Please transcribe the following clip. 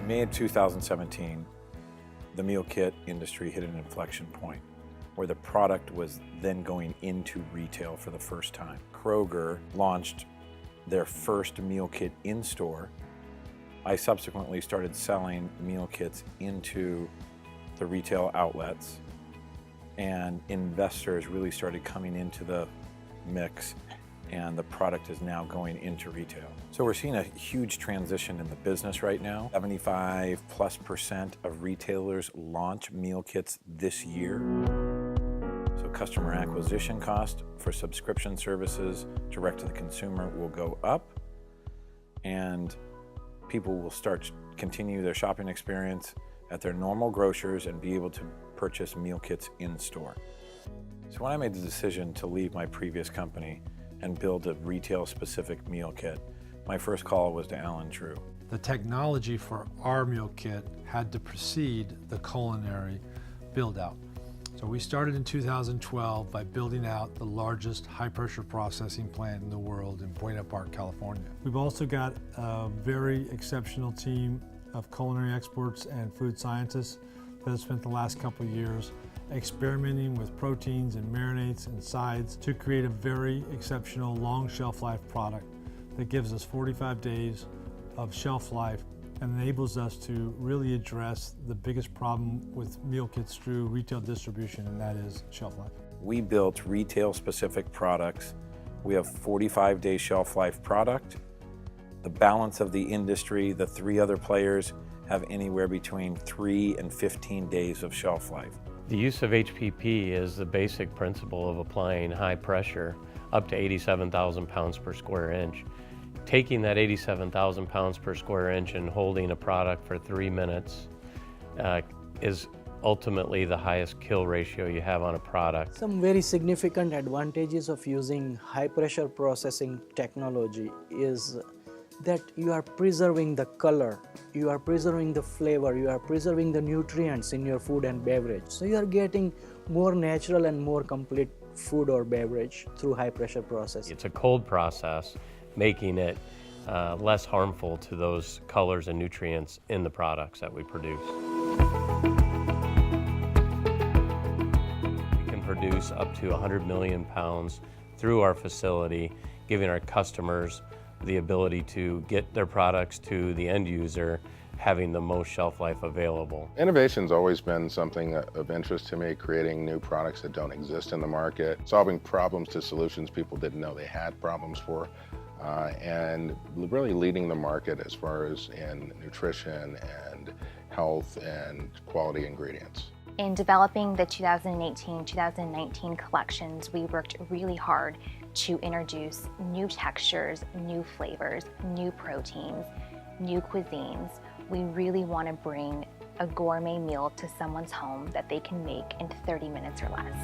May of 2017, the meal kit industry hit an inflection point where the product was then going into retail for the first time. Kroger launched their first meal kit in-store. I subsequently started selling meal kits into the retail outlets, and investors really started coming into the mix, and the product is now going into retail. So we're seeing a huge transition in the business right now. 75+% of retailers launch meal kits this year. So customer acquisition cost for subscription services direct to the consumer will go up, and people will continue their shopping experience at their normal grocers and be able to purchase meal kits in store. So when I made the decision to leave my previous company and build a retail-specific meal kit, my first call was to Alan True. The technology for our meal kit had to precede the culinary build-out. So we started in 2012 by building out the largest high-pressure processing plant in the world in Buena Park, California. We've also got a very exceptional team of culinary experts and food scientists that have spent the last couple of years experimenting with proteins and marinades and sides to create a very exceptional long shelf life product that gives us 45 days of shelf life and enables us to really address the biggest problem with meal kits through retail distribution, and that is shelf life. We built retail-specific products. We have 45-day shelf life product. The balance of the industry, the three other players, have anywhere between 3 and 15 days of shelf life. The use of HPP is the basic principle of applying high pressure up to 87,000 pounds per square inch. Taking that 87,000 pounds per square inch and holding a product for 3 minutes is ultimately the highest kill ratio you have on a product. Some very significant advantages of using high pressure processing technology is that you are preserving the color, you are preserving the flavor, you are preserving the nutrients in your food and beverage. So you are getting more natural and more complete food or beverage through high pressure processing. It's a cold process, making it less harmful to those colors and nutrients in the products that we produce. We can produce up to 100 million pounds through our facility, giving our customers the ability to get their products to the end user, having the most shelf life available. Innovation's always been something of interest to me, creating new products that don't exist in the market, solving problems to solutions people didn't know they had problems for, and really leading the market as far as in nutrition and health and quality ingredients. In developing the 2018-2019 collections, we worked really hard to introduce new textures, new flavors, new proteins, new cuisines. We really want to bring a gourmet meal to someone's home that they can make in 30 minutes or less.